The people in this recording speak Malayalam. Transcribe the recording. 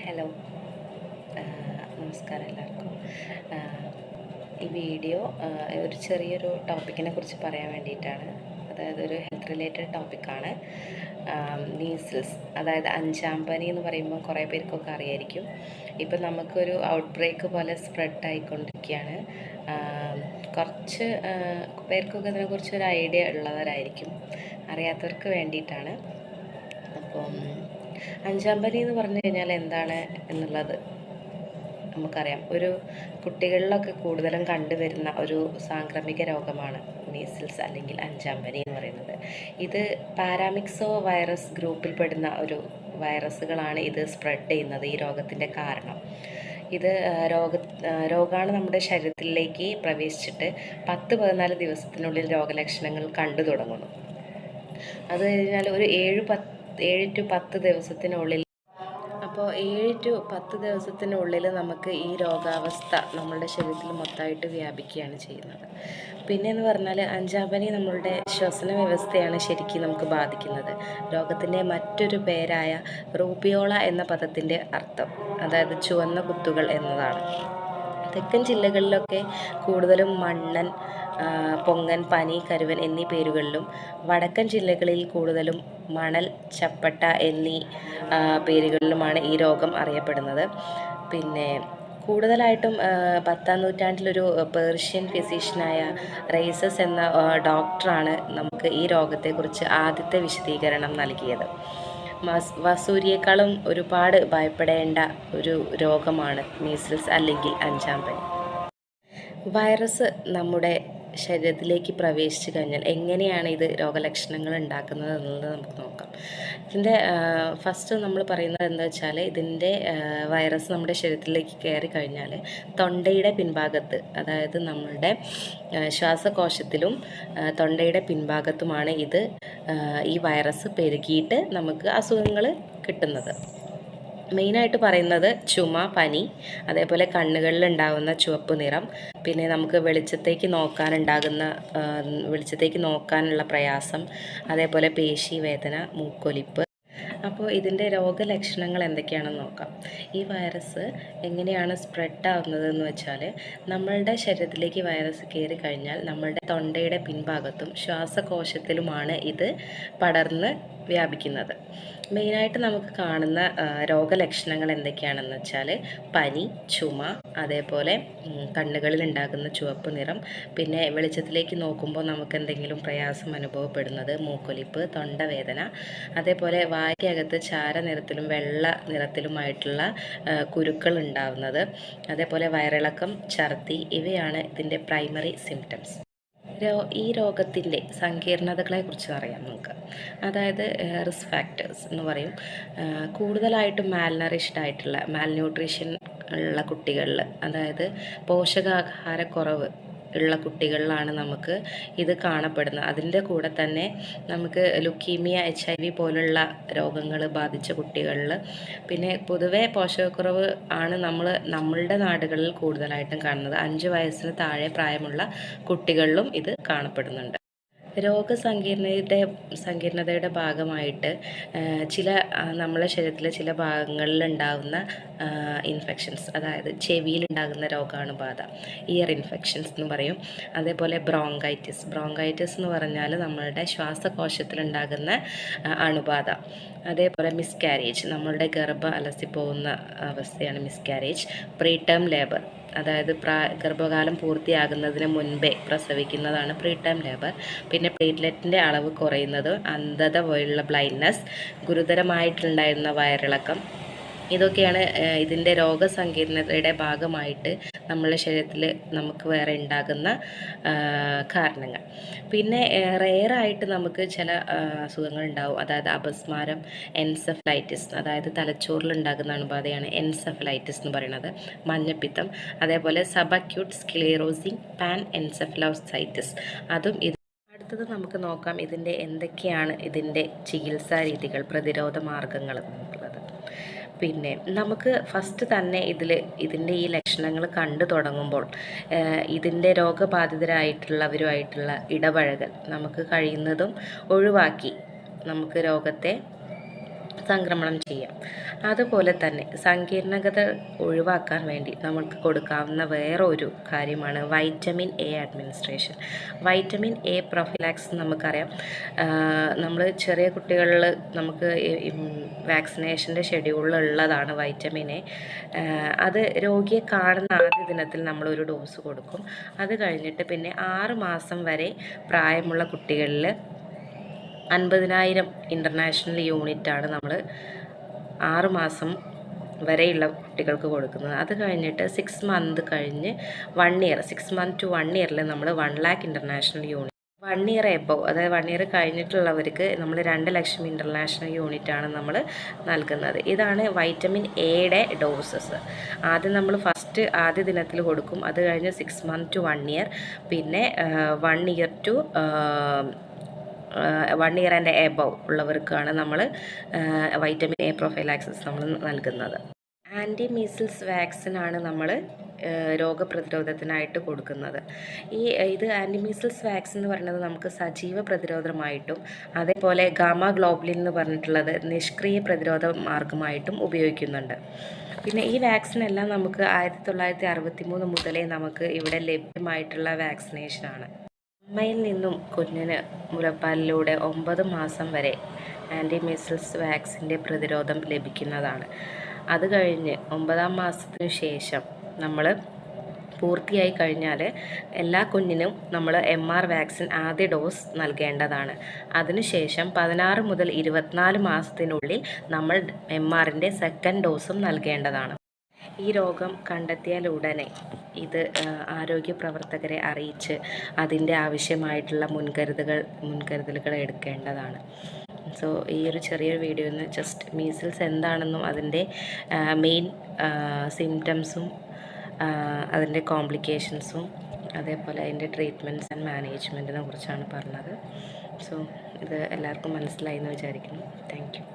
ഹലോ, നമസ്കാരം എല്ലാവർക്കും. ഈ വീഡിയോ ഒരു ചെറിയൊരു ടോപ്പിക്കിനെ കുറിച്ച് പറയാൻ വേണ്ടിയിട്ടാണ്. അതായത് ഒരു ഹെൽത്ത് റിലേറ്റഡ് ടോപ്പിക്കാണ്. മീസിൽസ്, അതായത് അഞ്ചാം പനി എന്ന് പറയുമ്പോൾ കുറേ പേർക്കൊക്കെ അറിയായിരിക്കും. ഇപ്പം നമുക്കൊരു ഔട്ട് ബ്രേക്ക് പോലെ സ്പ്രെഡ് ആയിക്കൊണ്ടിരിക്കുകയാണ്. കുറച്ച് പേർക്കൊക്കെ ഇതിനെക്കുറിച്ചൊരു ഐഡിയ ഉള്ളവരായിരിക്കും, അറിയാത്തവർക്ക് വേണ്ടിയിട്ടാണ്. അപ്പം അഞ്ചാം പനി എന്ന് പറഞ്ഞു കഴിഞ്ഞാൽ എന്താണ് എന്നുള്ളത് നമുക്കറിയാം. ഒരു കുട്ടികളിലൊക്കെ കൂടുതലും കണ്ടുവരുന്ന ഒരു സാംക്രമിക രോഗമാണ് മീസിൽസ് അല്ലെങ്കിൽ അഞ്ചാം പനി എന്ന് പറയുന്നത്. ഇത് പാരാമിക്സോ വൈറസ് ഗ്രൂപ്പിൽപ്പെടുന്ന ഒരു വൈറസുകളാണ് ഇത് സ്പ്രെഡ് ചെയ്യുന്നത്. ഈ രോഗത്തിൻ്റെ കാരണം ഇത് രോഗമാണ് നമ്മുടെ ശരീരത്തിലേക്ക് പ്രവേശിച്ചിട്ട് 10-14 ദിവസത്തിനുള്ളിൽ രോഗലക്ഷണങ്ങൾ കണ്ടു തുടങ്ങുന്നു. അത് കഴിഞ്ഞാൽ ഒരു 7 to 10 ദിവസത്തിനുള്ളിൽ, അപ്പോൾ 7 to 10 ദിവസത്തിനുള്ളിൽ നമുക്ക് ഈ രോഗാവസ്ഥ നമ്മളുടെ ശരീരത്തിൽ മൊത്തമായിട്ട് വ്യാപിക്കുകയാണ് ചെയ്യുന്നത്. പിന്നെ എന്ന് പറഞ്ഞാൽ അഞ്ചാം പനി നമ്മളുടെ ശ്വസന വ്യവസ്ഥയാണ് ശരിക്കും നമുക്ക് ബാധിക്കുന്നത്. രോഗത്തിൻ്റെ മറ്റൊരു പേരായ റൂബിയോള എന്ന പദത്തിൻ്റെ അർത്ഥം, അതായത് ചുവന്ന കുത്തുകൾ എന്നതാണ്. തെക്കൻ ജില്ലകളിലൊക്കെ കൂടുതലും മണ്ണൻ, പൊങ്ങൻ, പനി, കരുവൻ എന്നീ പേരുകളിലും, വടക്കൻ ജില്ലകളിൽ കൂടുതലും മണൽ, ചപ്പട്ട എന്നീ പേരുകളിലുമാണ് ഈ രോഗം അറിയപ്പെടുന്നത്. പിന്നെ കൂടുതലായിട്ടും 10-ാം നൂറ്റാണ്ടിലൊരു പേർഷ്യൻ ഫിസിഷ്യനായ റൈസസ് എന്ന ഡോക്ടറാണ് നമുക്ക് ഈ രോഗത്തെക്കുറിച്ച് ആദ്യത്തെ വിശദീകരണം നൽകിയത്. വസൂരിയേക്കാളും ഒരുപാട് ഭയപ്പെടേണ്ട ഒരു രോഗമാണ് മീസിൽസ് അല്ലെങ്കിൽ അഞ്ചാം പനി. വൈറസ് നമ്മുടെ ശരീരത്തിലേക്ക് പ്രവേശിച്ചു കഴിഞ്ഞാൽ എങ്ങനെയാണ് ഇത് രോഗലക്ഷണങ്ങൾ ഉണ്ടാക്കുന്നത് എന്നുള്ളത് നമുക്ക് നോക്കാം. ഇതിൻ്റെ ഫസ്റ്റ് നമ്മൾ പറയുന്നത് എന്താ വെച്ചാൽ, ഇതിൻ്റെ വൈറസ് നമ്മുടെ ശരീരത്തിലേക്ക് കയറി കഴിഞ്ഞാൽ തൊണ്ടയുടെ പിൻഭാഗത്ത്, അതായത് നമ്മളുടെ ശ്വാസകോശത്തിലും തൊണ്ടയുടെ പിൻഭാഗത്തുമാണ് ഈ വൈറസ് പെരുകിയിട്ട് നമുക്ക് അസുഖങ്ങൾ കിട്ടുന്നത്. മെയിനായിട്ട് പറയുന്നത് ചുമ, പനി, അതേപോലെ കണ്ണുകളിലുണ്ടാകുന്ന ചുവപ്പ് നിറം, പിന്നെ നമുക്ക് വെളിച്ചത്തേക്ക് നോക്കാനുള്ള പ്രയാസം, അതേപോലെ പേശി വേദന, മൂക്കൊലിപ്പ്. അപ്പോൾ ഇതിൻ്റെ രോഗലക്ഷണങ്ങൾ എന്തൊക്കെയാണെന്ന് നോക്കാം. ഈ വൈറസ് എങ്ങനെയാണ് സ്പ്രെഡ് ആവുന്നതെന്ന് വെച്ചാൽ, നമ്മളുടെ ശരീരത്തിലേക്ക് വൈറസ് കയറി കഴിഞ്ഞാൽ നമ്മളുടെ തൊണ്ടയുടെ പിൻഭാഗത്തും ശ്വാസകോശത്തിലുമാണ് ഇത് പടർന്ന് വ്യാപിക്കുന്നത്. മെയിനായിട്ട് നമുക്ക് കാണുന്ന രോഗലക്ഷണങ്ങൾ എന്തൊക്കെയാണെന്ന് വെച്ചാൽ, പനി, ചുമ, അതേപോലെ കണ്ണുകളിൽ ഉണ്ടാകുന്ന ചുവപ്പ് നിറം, പിന്നെ വെളിച്ചത്തിലേക്ക് നോക്കുമ്പോൾ നമുക്ക് എന്തെങ്കിലും പ്രയാസം അനുഭവപ്പെടുന്നത്, മൂക്കൊലിപ്പ്, തൊണ്ടവേദന, അതേപോലെ വായ്ക്കകത്ത് ചാര നിറത്തിലും വെള്ള നിറത്തിലുമായിട്ടുള്ള കുരുക്കൾ ഉണ്ടാവുന്നത്, അതേപോലെ വയറിളക്കം, ഛർദി, ഇവയാണ് ഇതിൻ്റെ പ്രൈമറി സിംറ്റംസ്. ഈ രോഗത്തിൻ്റെ സങ്കീർണതകളെക്കുറിച്ച് അറിയാം നമുക്ക്. അതായത് റിസ്ക് ഫാക്ടേഴ്സ് എന്ന് പറയും. കൂടുതലായിട്ടും മാൽന്യൂട്രീഷൻ ഉള്ള കുട്ടികളിൽ, അതായത് പോഷകാഹാരക്കുറവ് ഉള്ള കുട്ടികളിലാണ് നമുക്ക് ഇത് കാണപ്പെടുന്നത്. അതിൻ്റെ കൂടെ തന്നെ നമുക്ക് ലുക്കീമിയ, HIV പോലുള്ള രോഗങ്ങൾ ബാധിച്ച കുട്ടികളിൽ, പിന്നെ പൊതുവെ പോഷകക്കുറവ് ആണ് നമ്മളുടെ നാടുകളിൽ കൂടുതലായിട്ടും കാണുന്നത്. 5 വയസ്സിന് താഴെ പ്രായമുള്ള കുട്ടികളിലും ഇത് കാണപ്പെടുന്നുണ്ട്. സങ്കീർണതയുടെ ഭാഗമായിട്ട് നമ്മളെ ശരീരത്തിലെ ചില ഭാഗങ്ങളിൽ ഉണ്ടാകുന്ന ഇൻഫെക്ഷൻസ്, അതായത് ചെവിയിലുണ്ടാകുന്ന രോഗാണുബാധ, ഇയർ ഇൻഫെക്ഷൻസ് എന്ന് പറയും. അതേപോലെ ബ്രോങ്കൈറ്റിസ് എന്ന് പറഞ്ഞാൽ നമ്മളുടെ ശ്വാസകോശത്തിലുണ്ടാകുന്ന അണുബാധ. അതേപോലെ മിസ്കാരേജ്, നമ്മളുടെ ഗർഭം അലസിപ്പോകുന്ന അവസ്ഥയാണ് മിസ്കാരേജ്. പ്രീടേം ലേബർ, അതായത് ഗർഭകാലം പൂർത്തിയാകുന്നതിന് മുൻപേ പ്രസവിക്കുന്നതാണ് പ്രീടേം ലേബർ. പിന്നെ പ്ലേറ്റ്ലെറ്റിൻ്റെ അളവ് കുറയുന്നത്, അന്ധത പോലുള്ള ബ്ലൈൻഡ്നെസ്, ഗുരുതരമായിട്ടുണ്ടായിരുന്ന വയറിളക്കം, ഇതൊക്കെയാണ് ഇതിൻ്റെ രോഗസങ്കീർണതയുടെ ഭാഗമായിട്ട് നമ്മളുടെ ശരീരത്തിൽ നമുക്ക് വേറെ ഉണ്ടാകുന്ന കാരണങ്ങൾ. പിന്നെ റെയറായിട്ട് നമുക്ക് ചില അസുഖങ്ങൾ ഉണ്ടാവും, അതായത് അപസ്മാരം, എൻസെഫലൈറ്റിസ്, അതായത് തലച്ചോറിലുണ്ടാകുന്ന അണുബാധയാണ് എൻസെഫലൈറ്റിസ് എന്ന് പറയുന്നത്, മഞ്ഞപ്പിത്തം, അതേപോലെ സബക്യൂട്ട് സ്ക്ലെറോസിങ് പാൻ എൻസെഫലോസൈറ്റിസ്, അതും അടുത്തത് നമുക്ക് നോക്കാം എന്തൊക്കെയാണ് ഇതിൻ്റെ ചികിത്സാ രീതികൾ, പ്രതിരോധ മാർഗങ്ങൾ എന്നുള്ളത്. പിന്നെ നമുക്ക് ഫസ്റ്റ് തന്നെ ഇതിൻ്റെ ഈ ലക്ഷണങ്ങൾ കണ്ടു തുടങ്ങുമ്പോൾ ഇതിൻ്റെ രോഗബാധിതരായിട്ടുള്ളവരുമായിട്ടുള്ള ഇടപഴകൽ നമുക്ക് കഴിയുന്നതും ഒഴിവാക്കി നമുക്ക് രോഗത്തെ സംക്രമണം ചെയ്യാം. അതുപോലെ തന്നെ സങ്കീർണത ഒഴിവാക്കാൻ വേണ്ടി നമുക്ക് കൊടുക്കാവുന്ന വേറെ ഒരു കാര്യമാണ് vitamin A administration. Vitamin A prophylaxis നമുക്കറിയാം. നമ്മൾ ചെറിയ കുട്ടികളിൽ നമുക്ക് വാക്സിനേഷൻ്റെ ഷെഡ്യൂളിലുള്ളതാണ് വൈറ്റമിൻ എ. അത് രോഗിയെ കാണുന്ന ആദ്യ ദിനത്തിൽ നമ്മളൊരു ഡോസ് കൊടുക്കും. അത് കഴിഞ്ഞിട്ട് പിന്നെ 6 മാസം വരെ പ്രായമുള്ള കുട്ടികളിൽ 50,000 ഇൻ്റർനാഷണൽ യൂണിറ്റാണ് നമ്മൾ 6 മാസം വരെയുള്ള കുട്ടികൾക്ക് കൊടുക്കുന്നത്. അത് കഴിഞ്ഞിട്ട് 6 മന്ത് കഴിഞ്ഞ് 1 ഇയർ 6 മന്ത് ടു 1 ഇയറിൽ നമ്മൾ 1 lakh international unit, 1 year above അതായത് 1 ഇയർ കഴിഞ്ഞിട്ടുള്ളവർക്ക് നമ്മൾ 2 ലക്ഷം ഇൻ്റർനാഷണൽ യൂണിറ്റാണ് നമ്മൾ നൽകുന്നത്. ഇതാണ് വൈറ്റമിൻ എയുടെ ഡോസസ്. ആദ്യം നമ്മൾ ആദ്യ ദിനത്തിൽ കൊടുക്കും. അത് കഴിഞ്ഞ് 6 മന്ത് ടു 1 ഇയർ, പിന്നെ 1 year to 1 year and above ഉള്ളവർക്കാണ് നമ്മൾ വൈറ്റമിൻ എ പ്രൊഫൈലാക്സിസ് നമ്മൾ നൽകുന്നത്. ആൻറ്റി മീസിൽസ് വാക്സിനാണ് നമ്മൾ രോഗപ്രതിരോധത്തിനായിട്ട് കൊടുക്കുന്നത്. ഇത് ആൻറ്റി മീസിൽസ് വാക്സിൻ എന്ന് പറയുന്നത് നമുക്ക് സജീവ പ്രതിരോധമായിട്ടും അതേപോലെ ഗാമ ഗ്ലോബുലിൻ എന്ന് പറഞ്ഞിട്ടുള്ളത് നിഷ്ക്രിയ പ്രതിരോധ മാർഗമായിട്ടും ഉപയോഗിക്കുന്നുണ്ട്. പിന്നെ ഈ വാക്സിൻ എല്ലാം നമുക്ക് 1963 മുതലേ നമുക്ക് ഇവിടെ ലഭ്യമായിട്ടുള്ള വാക്സിനേഷനാണ്. അമ്മയിൽ നിന്നും കുഞ്ഞിന് മുലപ്പാലിലൂടെ 9 മാസം വരെ ആൻറ്റി മീസിൽസ് വാക്സിൻ്റെ പ്രതിരോധം ലഭിക്കുന്നതാണ്. അത് കഴിഞ്ഞ് 9ാം മാസത്തിനു ശേഷം നമ്മൾ പൂർത്തിയായി കഴിഞ്ഞാൽ എല്ലാ കുഞ്ഞിനും നമ്മൾ MR വാക്സിൻ ആദ്യ ഡോസ് നൽകേണ്ടതാണ്. അതിനുശേഷം 16 മുതൽ 24 മാസത്തിനുള്ളിൽ നമ്മൾ MRൻ്റെ സെക്കൻഡ് ഡോസും നൽകേണ്ടതാണ്. ഈ രോഗം കണ്ടെത്തിയാൽ ഉടനെ ഇത് ആരോഗ്യ പ്രവർത്തകരെ അറിയിച്ച് അതിൻ്റെ ആവശ്യമായിട്ടുള്ള മുൻകരുതലുകൾ എടുക്കേണ്ടതാണ്. സോ ഈ ഒരു ചെറിയൊരു വീഡിയോയിൽ നിന്ന് ജസ്റ്റ് മീസിൽസ് എന്താണെന്നും അതിൻ്റെ മെയിൻ സിംറ്റംസും അതിൻ്റെ കോംപ്ലിക്കേഷൻസും അതേപോലെ അതിൻ്റെ ട്രീറ്റ്മെൻറ്റ്സ് ആൻഡ് മാനേജ്മെൻറ്റിനെ കുറിച്ചാണ് പറഞ്ഞത്. സോ ഇത് എല്ലാവർക്കും മനസ്സിലായി എന്ന് വിചാരിക്കുന്നു. Thank you.